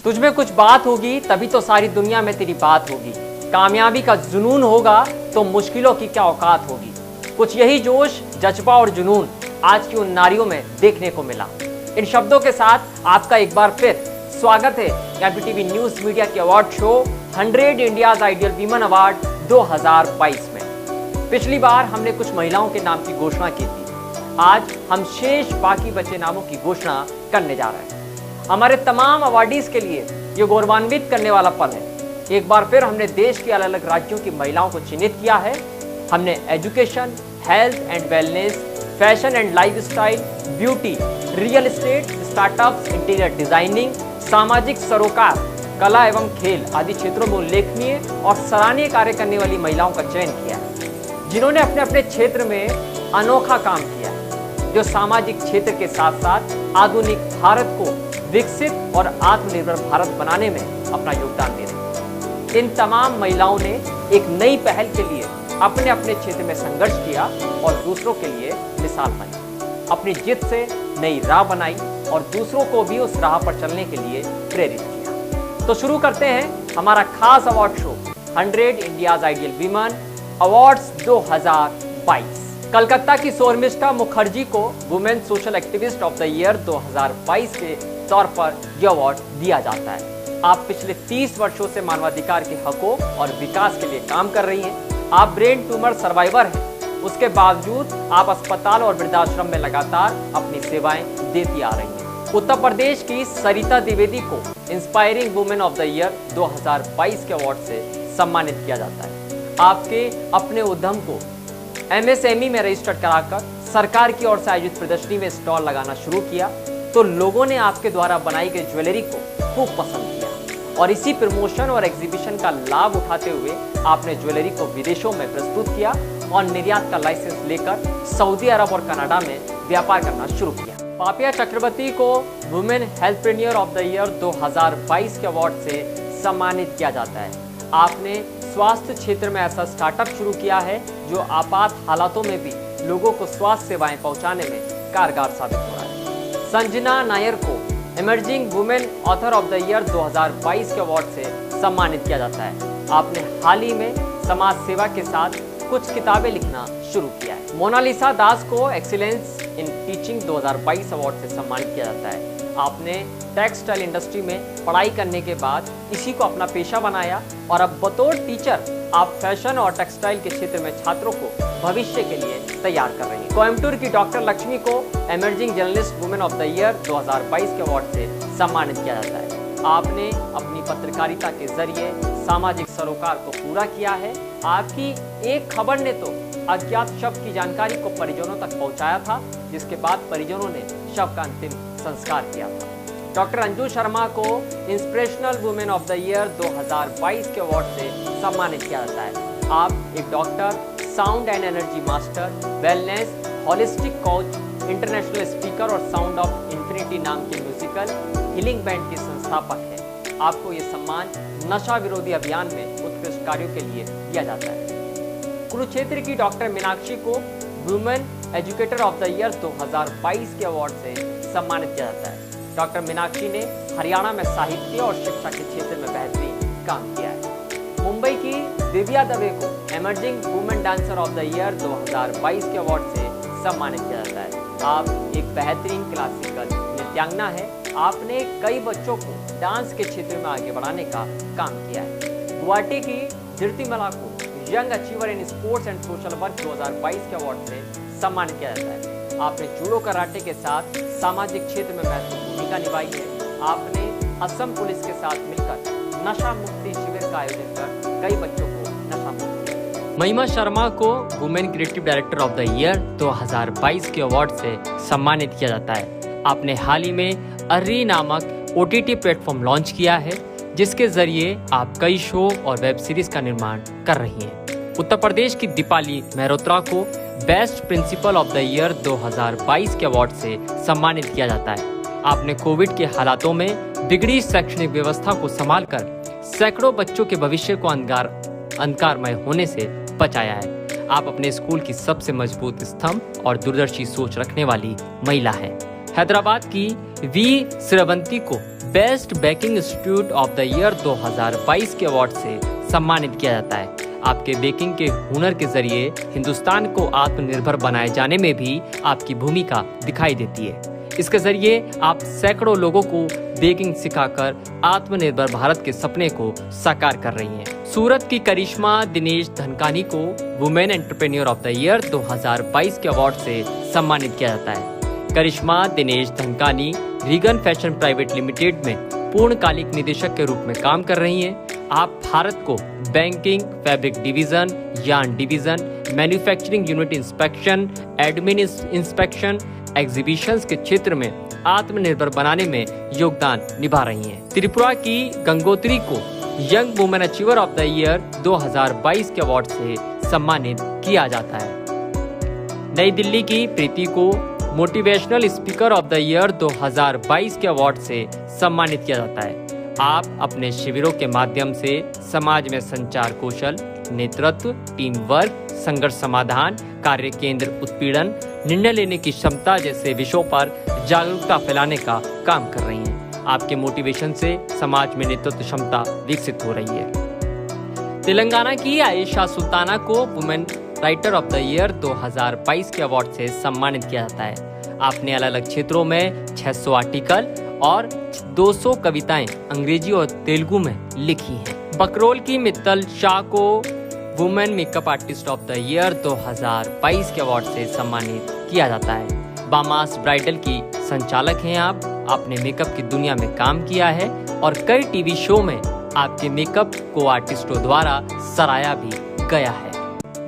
तुझ में कुछ बात होगी तभी तो सारी दुनिया में तेरी बात होगी। कामयाबी का जुनून होगा तो मुश्किलों की क्या औकात होगी। कुछ यही जोश, जज्बा और जुनून आज की उन नारियों में देखने को मिला। इन शब्दों के साथ आपका एक बार फिर स्वागत है एमपीटीवी न्यूज मीडिया के award show 100 India's ideal women award 2022 में। पिछली बार हमने कुछ महिलाओं के नाम की घोषणा की थी। आज हम शेष बाकी बचे नामों की घोषणा करने जा रहे हैं। हमारे तमाम अवार्डीज के लिए ये गौरवान्वित करने वाला पल है। एक बार फिर हमने देश के अलग अलग राज्यों की महिलाओं को चिन्हित किया है। हमने education, health and wellness, fashion and lifestyle, beauty, real estate, startups, interior designing, सामाजिक सरोकार, कला एवं खेल आदि क्षेत्रों में उल्लेखनीय और सराहनीय कार्य करने वाली महिलाओं का चयन किया है, जिन्होंने अपने अपने क्षेत्र में अनोखा काम किया, जो सामाजिक क्षेत्र के साथ साथ आधुनिक भारत को विकसित और आत्मनिर्भर भारत बनाने में अपना योगदान दे रही हैं। इन तमाम महिलाओं ने एक नई पहल के लिए अपने अपने क्षेत्र में संघर्ष किया और दूसरों के लिए मिसाल बनी। अपनी जिद से नई राह बनाई और दूसरों को भी उस राह पर चलने के लिए प्रेरित किया। तो शुरू करते हैं हमारा खास award show 100 India's ideal women awards 2022। Calcutta की शर्मिष्ठा मुखर्जी को women social activist of the year 2022 के तौर पर यह अवार्ड दिया जाता है। आप पिछले 30 वर्षों से मानवाधिकार के हकों और विकास के लिए काम कर रही हैं। आप ब्रेन ट्यूमर सर्वाइवर हैं। उसके बावजूद आप अस्पताल और वृद्धाश्रम में लगातार अपनी सेवाएं देती आ रही हैं। उत्तर प्रदेश की सरिता द्विवेदी को inspiring women of the year 2022 के अवार्ड से सम्मानित किया जाता है। आपके अपने उद्यम को एमएसएमई में रजिस्टर कराकर सरकार की ओर से आयोजित प्रदर्शनी में स्टॉल लगाना शुरू किया तो लोगों ने आपके द्वारा बनाई गई ज्वेलरी को खूब पसंद किया और इसी प्रमोशन और एग्जीबिशन का लाभ उठाते हुए आपने ज्वेलरी को विदेशों में प्रस्तुत किया और निर्यात का लाइसेंस लेकर सऊदी अरब और कनाडा में व्यापार करना शुरू किया। पापिया चक्रवर्ती को वुमेन हेल्थप्रेन्योर ऑफ द ईयर 2022 के अवार्ड से सम्मानित किया जाता है। आपने स्वास्थ्य क्षेत्र में ऐसा स्टार्टअप शुरू किया है जो आपात हालातों में भी लोगों को स्वास्थ्य सेवाएं पहुंचाने में कारगर साबित हो रहा है। संजना नायर को emerging women author of the year 2022 के अवार्ड से सम्मानित किया जाता है। आपने हाल ही में समाज सेवा के साथ कुछ किताबें लिखना शुरू किया है। मोनालिसा दास को एक्सीलेंस इन टीचिंग 2022 अवार्ड से सम्मानित किया जाता है। आपने टेक्सटाइल इंडस्ट्री में पढ़ाई करने के बाद इसी को अपना पेशा बनाया और अब बतौर टीचर आप फैशन और टेक्सटाइल के क्षेत्र में छात्रों को भविष्य के लिए तैयार कर रही हैं। कोयम्बटूर की डॉक्टर लक्ष्मी को emerging journalist women of the year 2022 के अवार्ड से सम्मानित किया जाता है। आपने अपनी पत्रकारिता के जरिए सामाजिक सरोकार को पूरा किया है। आपकी एक खबर ने तो अज्ञात शव की जानकारी को परिजनों तक पहुंचाया था, जिसके बाद परिजनों ने शव का अंतिम संस्कार किया था। डॉक्टर अंजू शर्मा को inspirational women of the year 2022 के अवार्ड से सम्मानित किया जाता है। आप एक doctor, sound and energy master, wellness, holistic coach, international speaker और साउंड ऑफ इंफिनिटी नाम के म्यूजिकल हीलिंग बैंड के संस्थापक हैं। आपको ये सम्मान नशा विरोधी अभियान में उत्कृष्ट कार्यों के लिए दिया जाता है। कुरुक्षेत्र की डॉक्टर मीनाक्षी को women educator of the year 2022 के अवार्ड से सम्मानित किया जाता है। डॉक्टर मीनाक्षी ने हरियाणा में साहित्य और शिक्षा के क्षेत्र में बेहतरीन काम किया है। मुंबई की दिव्या दवे को emerging women dancer of the year 2022 के अवार्ड से सम्मानित किया जाता है। आप एक बेहतरीन क्लासिकल नृत्यांगना है। आपने कई बच्चों को डांस के क्षेत्र में आगे बढ़ाने का काम किया है। गुवाहाटी की धृतिमला को young achiever in sports and social work 2022 के अवार्ड से सम्मानित किया जाता है। आपने जूडो कराटे के साथ सामाजिक क्षेत्र में महत्वपूर्ण भूमिका निभाई है। आपने असम पुलिस के साथ मिलकर नशा मुक्ति शिविर का आयोजन कर कई बच्चों को नशा मुक्त किया। महिमा शर्मा को women creative director of the year 2022 के अवार्ड से सम्मानित किया जाता है। आपने हाल ही में अर्री नामक OTT प्लेटफॉर्म लॉन्च किया है, जिसके जरिए आप कई शो और वेब सीरीज का निर्माण कर रही हैं। उत्तर प्रदेश की दीपाली मेहरोत्रा को best principle of the year 2022 के अवार्ड से सम्मानित किया जाता है। आपने कोविड के हालातों में बिगड़ी शैक्षणिक व्यवस्था को संभालकर सैकड़ों बच्चों के भविष्य को अंधकारमय होने से बचाया है। आप अपने स्कूल की सबसे मजबूत स्तंभ और दूरदर्शी सोच रखने वाली महिला हैं। हैदराबाद की वी श्रवंती को best baking institute of the year 2022 के अवार्ड से सम्मानित किया जाता है। आपके बेकिंग के हुनर के जरिए हिंदुस्तान को आत्मनिर्भर बनाए जाने में भी आपकी भूमिका दिखाई देती है। इसके जरिए आप सैकड़ों लोगों को बेकिंग सिखाकर आत्मनिर्भर भारत के सपने को साकार कर रही हैं। सूरत की करिश्मा दिनेश धनकानी को women entrepreneur of the year 2022 के अवार्ड से सम्मानित किया जाता है। Karishma Dinesh Dhankani Regan fashion private limited में पूर्णकालिक निदेशक के रूप में काम कर रही हैं। आप भारत को banking, fabric division, yarn division, manufacturing unit inspection, admin inspection, exhibitions के क्षेत्र में आत्मनिर्भर बनाने में योगदान निभा रही हैं। त्रिपुरा की गंगोत्री को young women achiever of the year 2022 के अवार्ड से सम्मानित किया जाता है। नई दिल्ली की प्रीति को motivational speaker of the year 2022 के अवार्ड से सम्मानित किया जाता है। आप अपने शिविरों के माध्यम से समाज में संचार कौशल, नेतृत्व, टीम वर्क, संघर्ष समाधान, कार्य केंद्र उत्पीड़न, निर्णय लेने की क्षमता जैसे विषयों पर जागरूकता फैलाने का काम कर रही हैं। आपके मोटिवेशन से समाज में नेतृत्व क्षमता विकसित हो रही है। तेलंगाना की आयशा सुल्ताना को women writer of the year 2022 के अवार्ड से सम्मानित किया जाता है। आपने अलग अलग क्षेत्रों में 600 आर्टिकल और 200 कविताएं अंग्रेजी और तेलुगु में लिखी हैं। बकरोल की मित्तल शाह को women makeup artist of the year 2022 के अवार्ड से सम्मानित किया जाता है। बामास ब्राइडल की संचालक हैं आप। आपने मेकअप की दुनिया में काम किया है और कई टीवी शो में आपके मेकअप को आर्टिस्टों द्वारा सराहा भी गया है।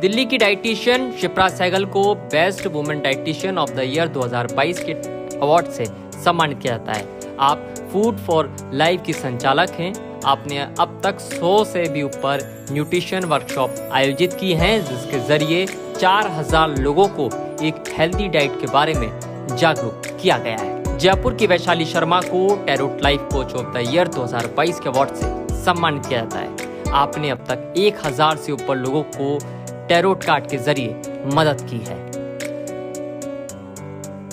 दिल्ली की डाइटिशियन शिप्रा सहगल को best women dietitian of the year 2022 के अवार्ड से सम्मानित किया जाता है। आप फूड फॉर लाइफ की संचालक हैं। आपने अब तक 100 से भी ऊपर न्यूट्रिशन वर्कशॉप आयोजित की हैं, जिसके जरिए 4000 लोगों को एक हेल्दी डाइट के बारे में जागरूक किया गया है। जयपुर की वैशाली शर्मा को tarot life coach of the year 2022 के अवार्ड से सम्मानित किया जाता है। आपने अब तक 1000 से ऊपर लोगों को टैरोट कार्ड के जरिए मदद की है।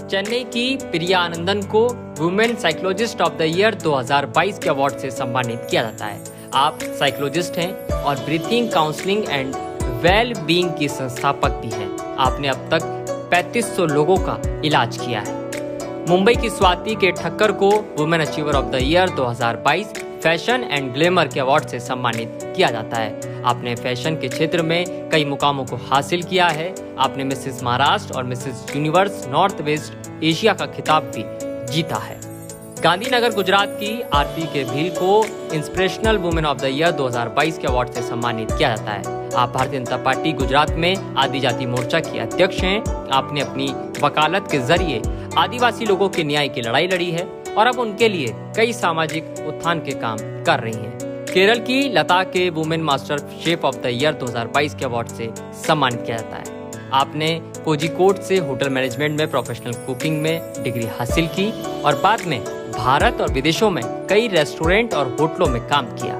चेन्नई की प्रिया आनंदन को women psychologist of the year 2022 के अवार्ड से सम्मानित किया जाता है। आप साइकोलॉजिस्ट हैं और breathing counselling and well being की संस्थापक भी हैं। आपने अब तक 3500 लोगों का इलाज किया है। मुंबई की स्वाति के ठक्कर को women achiever of the year 2022 fashion and glamour के अवार्ड से सम्मानित किया जाता है। आपने फैशन के क्षेत्र में कई मुकामों को हासिल किया है। आपने मिसेस महाराष्ट्र और Mrs universe north west Asia का खिताब भी जीता है। गांधीनगर गुजरात की आरती के भील को inspirational women of the year 2022 के अवार्ड से सम्मानित किया जाता है। आप भारतीय जनता पार्टी गुजरात में आदिजाति मोर्चा की अध्यक्ष हैं। आपने अपनी वकालत के जरिए आदिवासी लोगों के न्याय की लड़ाई लड़ी है और अब उनके लिए कई सामाजिक उत्थान के काम कर रही हैं। केरल की लता के women master chef of the year 2022 के अवार्ड से सम्मानित किया जाता है। आपने कोझिकोड से होटल मैनेजमेंट में प्रोफेशनल कुकिंग में डिग्री हासिल की और बाद में भारत और विदेशों में कई रेस्टोरेंट और होटलों में काम किया।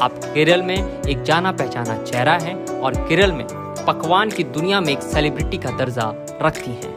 आप केरल में एक जाना पहचाना चेहरा हैं और केरल में पकवान की दुनिया में एक सेलिब्रिटी का दर्जा रखती हैं।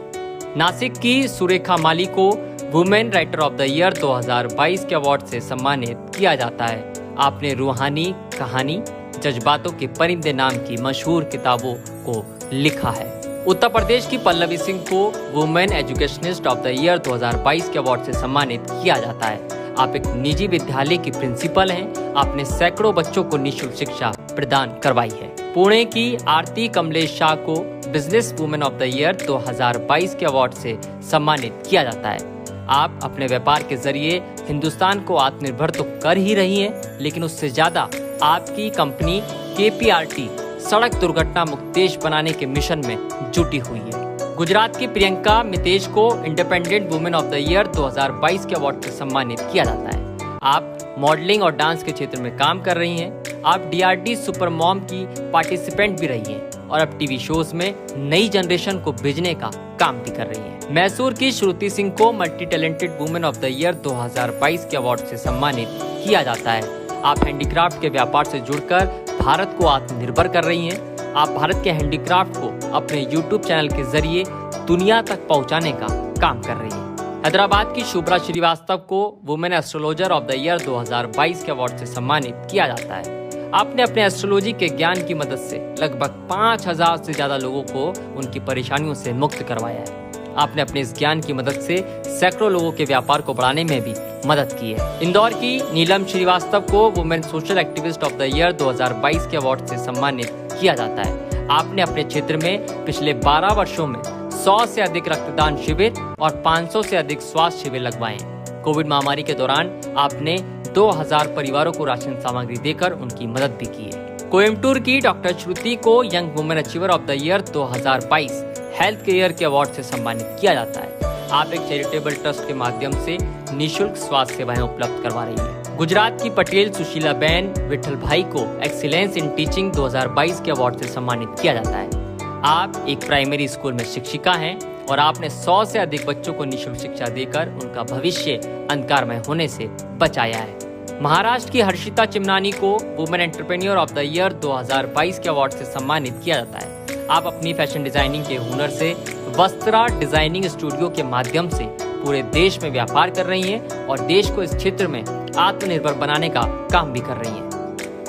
नासिक की सुरेखा माली को women writer of the year 2022 के अवार्ड से सम्मानित किया जाता है। आपने रूहानी कहानी जज्बातों के परिंदे नाम की मशहूर किताबों को लिखा है। उत्तर प्रदेश की पल्लवी सिंह को women educationist of the year 2022 के अवार्ड से सम्मानित किया जाता है। आप एक निजी विद्यालय की प्रिंसिपल हैं। आपने सैकड़ों बच्चों को निःशुल्क शिक्षा प्रदान करवाई है। पुणे की आरती कमलेश शाह को business women of the year 2022 के अवार्ड से सम्मानित किया जाता है। आप अपने व्यापार के जरिए हिंदुस्तान को आत्मनिर्भर तो कर ही रही हैं, लेकिन उससे ज्यादा आपकी कंपनी KPRT सड़क दुर्घटना मुक्त देश बनाने के मिशन में जुटी हुई है। गुजरात की प्रियंका मितेश को independent women of the year 2022 के अवार्ड से सम्मानित किया जाता है। आप मॉडलिंग और डांस के क्षेत्र में काम कर रही हैं। आप DRD सुपर मॉम की पार्टिसिपेंट भी रही हैं और अब टीवी शोज में नई जनरेशन को भेजने का काम भी कर रही हैं। मैसूर की श्रुति सिंह को multi talented women of the year 2022 के अवार्ड से सम्मानित किया जाता है। आप हैंडीक्राफ्ट के व्यापार से जुड़कर भारत को आत्मनिर्भर कर रही हैं। आप भारत के हैंडीक्राफ्ट को अपने YouTube चैनल के जरिए दुनिया तक पहुंचाने का काम कर रही हैं। हैदराबाद की शुभ्रा श्रीवास्तव को women astrologer of the year 2022 के अवार्ड से सम्मानित किया जाता है। आपने अपने एस्ट्रोलॉजी के ज्ञान की मदद से लगभग 5000 से ज्यादा लोगों को उनकी परेशानियों से मुक्त करवाया है। आपने अपने इस ज्ञान की मदद से सैकड़ों लोगों के व्यापार को बढ़ाने में भी मदद की है। इंदौर की नीलम श्रीवास्तव को women social activist of the year 2022 के अवार्ड से सम्मानित किया जाता है। आपने अपने क्षेत्र में पिछले 12 वर्षों में 100 से अधिक रक्तदान शिविर और 500 से अधिक स्वास्थ्य शिविर लगवाए हैं। कोविड महामारी के दौरान आपने 2000 परिवारों को राशन सामग्री देकर उनकी मदद भी की है। कोयम्बटूर की डॉक्टर श्रुति को young women achiever of the year 2022 health care के अवार्ड से सम्मानित किया जाता है। आप एक चैरिटेबल ट्रस्ट के माध्यम से निःशुल्क स्वास्थ्य सेवाएं उपलब्ध करवा रही हैं। गुजरात की पटेल सुशीला बहन विठल भाई को एक्सीलेंस इन टीचिंग 2022 के अवार्ड से सम्मानित किया जाता है। आप एक प्राइमरी स्कूल में शिक्षिका हैं और आपने 100 से अधिक बच्चों को निःशुल्क शिक्षा देकर उनका भविष्य अंधकारमय होने से बचाया है। महाराष्ट्र की हर्षिता चिमनानी को women entrepreneur of the year 2022 के अवार्ड से सम्मानित किया जाता है। आप अपनी फैशन डिजाइनिंग के हुनर से वस्त्रा डिजाइनिंग स्टूडियो के माध्यम से पूरे देश में व्यापार कर रही हैं और देश को इस क्षेत्र में आत्मनिर्भर बनाने का काम भी कर रही हैं।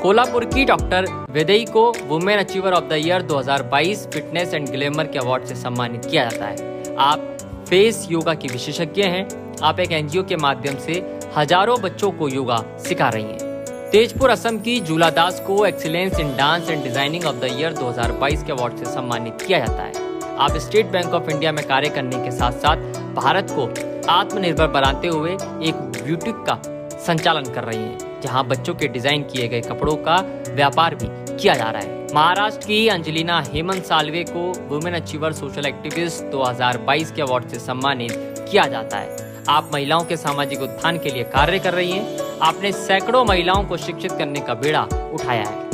कोल्हापुर की डॉक्टर वेदई को women achiever of the year 2022 fitness and glamour के अवार्ड से सम्मानित किया जाता है। आप फेस योगा की विशेषज्ञ हैं। आप एक एनजीओ के माध्यम से हजारों बच्चों को योगा सिखा रही हैं। तेजपुर असम की जूला दास को excellence in dance and designing of the year 2022 के अवार्ड से सम्मानित किया जाता है। आप स्टेट बैंक ऑफ इंडिया में कार्य करने के साथ साथ भारत को आत्मनिर्भर बनाते हुए एक ब्यूटिक का संचालन कर रही हैं, जहां बच्चों के डिजाइन किए गए कपड़ों का व्यापार भी किया जा रहा है। महाराष्ट्र की अंजलिना हेमंत सालवे को वुमेन अचीवर सोशल एक्टिविस्ट 2022 के अवार्ड से सम्मानित किया जाता है। आप महिलाओं के सामाजिक उत्थान के लिए कार्य कर रही हैं। आपने सैकड़ों महिलाओं को शिक्षित करने का बेड़ा उठाया है।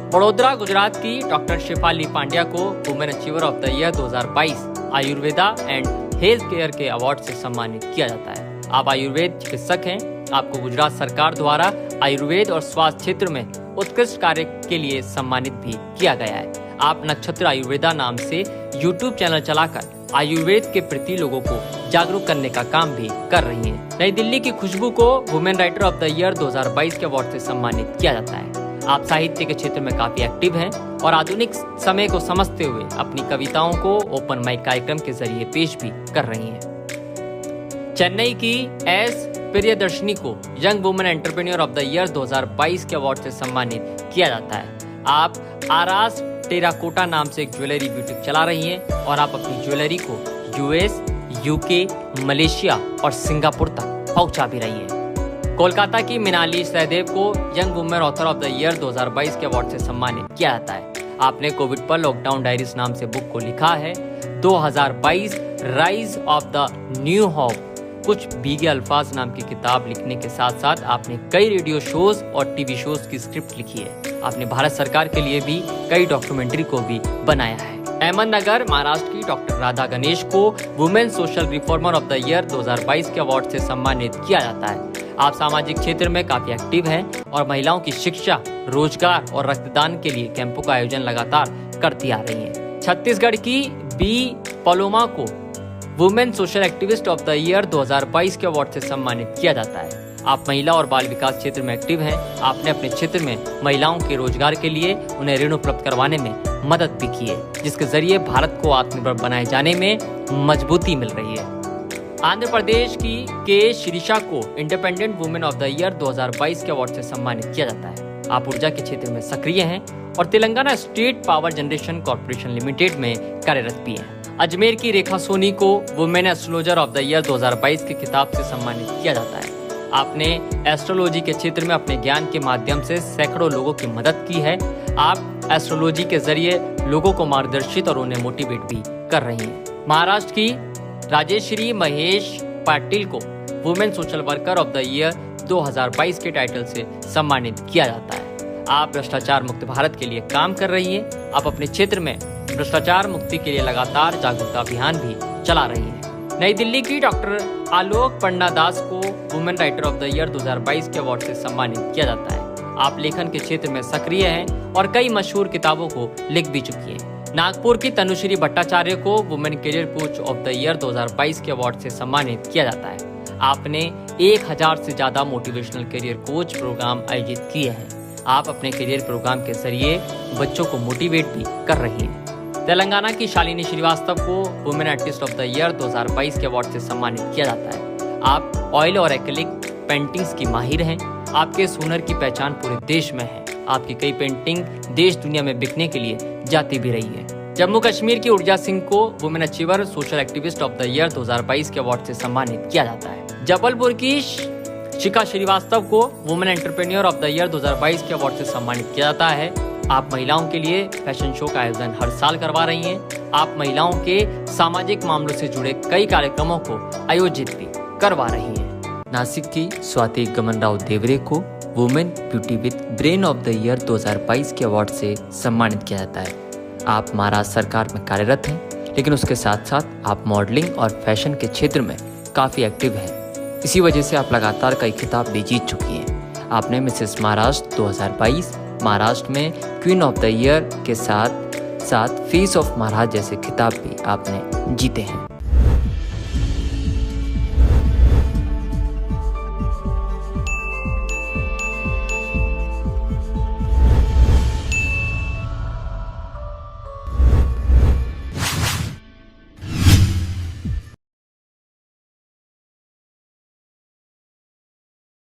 वडोदरा गुजरात की डॉक्टर शेफाली पांड्या को women achiever of the year 2022 Ayurveda and health care के अवार्ड से सम्मानित किया जाता है। आप आयुर्वेद चिकित्सक हैं। आपको गुजरात सरकार द्वारा आयुर्वेद और स्वास्थ्य क्षेत्र में उत्कृष्ट कार्य के लिए सम्मानित भी किया गया है। आप नक्षत्र आयुर्वेदा नाम से यूट्यूब चैनल चलाकर आयुर्वेद के प्रति लोगों को जागरूक करने का काम भी कर रही हैं। नई दिल्ली की खुशबू को women writer of the year 2022 के अवार्ड से सम्मानित किया जाता है। आप साहित्य के क्षेत्र में काफी एक्टिव हैं और आधुनिक समय को समझते हुए अपनी कविताओं को ओपन माइक कार्यक्रम के जरिए पेश भी कर रही हैं। चेन्नई की एस प्रियदर्शनी को young women entrepreneur of the year 2022 के अवार्ड से सम्मानित किया जाता है। आप आरास टेराकोटा नाम से एक ज्वेलरी ब्यूटिक चला रही हैं और आप अपनी ज्वेलरी को यूएस, यूके, मलेशिया और सिंगापुर तक पहुंचा भी रही हैं। कोलकाता की मिनाली सहदेव को young women author of the year 2022 के अवार्ड से सम्मानित किया जाता है। आपने कोविड पर लॉकडाउन डायरीज नाम से बुक को लिखा है। 2022 rise of the new hope कुछ भीगे अल्फाज नाम की किताब लिखने के साथ साथ आपने कई रेडियो शोज और टीवी शोज की स्क्रिप्ट लिखी है। आपने भारत सरकार के लिए भी कई डॉक्यूमेंट्री को भी बनाया है। अहमदनगर महाराष्ट्र की डॉक्टर राधा गणेश को women social reformer of the year 2022 के अवार्ड से सम्मानित किया जाता है। आप सामाजिक क्षेत्र में काफी एक्टिव हैं और महिलाओं की शिक्षा, रोजगार और रक्तदान के लिए कैंपों का आयोजन लगातार करती आ रही हैं। छत्तीसगढ़ की बी पलोमा को women social activist of the year 2022 के अवार्ड से सम्मानित किया जाता है। आप महिला और बाल विकास क्षेत्र में एक्टिव हैं। आपने अपने क्षेत्र में महिलाओं के रोजगार के लिए उन्हें ऋण उपलब्ध करवाने में मदद भी की है, जिसके जरिए भारत को आत्मनिर्भर बनाए जाने में मजबूती मिल रही है। आंध्र प्रदेश की के शिरीषा को independent women of the year 2022 के अवार्ड से सम्मानित किया जाता है। आप ऊर्जा के क्षेत्र में सक्रिय हैं और Telangana state power generation corporation limited में कार्यरत भी हैं। अजमेर की रेखा सोनी को women astrologer of the year 2022 के खिताब से सम्मानित किया जाता है। आपने एस्ट्रोलॉजी के क्षेत्र में अपने ज्ञान के माध्यम से सैकड़ों लोगों की मदद की है। आप एस्ट्रोलॉजी के जरिए लोगों को मार्गदर्शित और उन्हें मोटिवेट भी कर रही हैं। महाराष्ट्र की राजेश्री महेश पाटिल को women social worker of the year 2022 के टाइटल से सम्मानित किया जाता है। आप भ्रष्टाचार मुक्त भारत के लिए काम कर रही हैं। आप अपने क्षेत्र में भ्रष्टाचार मुक्ति के लिए लगातार जागरूकता अभियान भी चला रही हैं। नई दिल्ली की डॉक्टर आलोक पन्ना दास को women writer of the year 2022 के अवार्ड से सम्मानित किया जाता है। आप लेखन के क्षेत्र में सक्रिय हैं और कई मशहूर किताबों को लिख भी चुकी हैं। नागपुर की तनुश्री भट्टाचार्य को women career coach of the year 2022 के अवार्ड से सम्मानित किया जाता है। आपने 1000 से ज्यादा मोटिवेशनल करियर कोच प्रोग्राम आयोजित किए हैं। आप अपने करियर प्रोग्राम के जरिए बच्चों को मोटिवेट भी कर रही हैं। तेलंगाना की शालिनी श्रीवास्तव को women artist of the year 2022 के अवार्ड से सम्मानित किया जाता है। आप ऑयल और एक्रिलिक पेंटिंग्स की माहिर हैं। आपके इस हुनर की पहचान पूरे देश में है। आपकी कई पेंटिंग देश दुनिया में बिकने के लिए जाती भी रही है। जम्मू कश्मीर की ऊर्जा सिंह को women achiever social activist of the year 2022 के अवार्ड से सम्मानित किया जाता है। जबलपुर की शिखा श्रीवास्तव को women entrepreneur of the year 2022 के अवार्ड से सम्मानित किया जाता है। आप महिलाओं के लिए फैशन शो का आयोजन हर साल करवा रही हैं। आप महिलाओं के सामाजिक मामलों से जुड़े कई कार्यक्रमों को आयोजित भी करवा रही हैं। नासिक की स्वाति गमन राव देवरे को women beauty with brain of the year 2022 के अवार्ड से सम्मानित किया जाता है। आप महाराष्ट्र सरकार में कार्यरत हैं, लेकिन उसके साथ साथ आप मॉडलिंग और फैशन के क्षेत्र में काफ़ी एक्टिव हैं। इसी वजह से आप लगातार कई खिताब भी जीत चुकी हैं। आपने मिसेस महाराष्ट्र 2022, महाराष्ट्र में क्वीन ऑफ द ईयर के साथ साथ फेस ऑफ महाराष्ट्र जैसे खिताब भी आपने जीते हैं।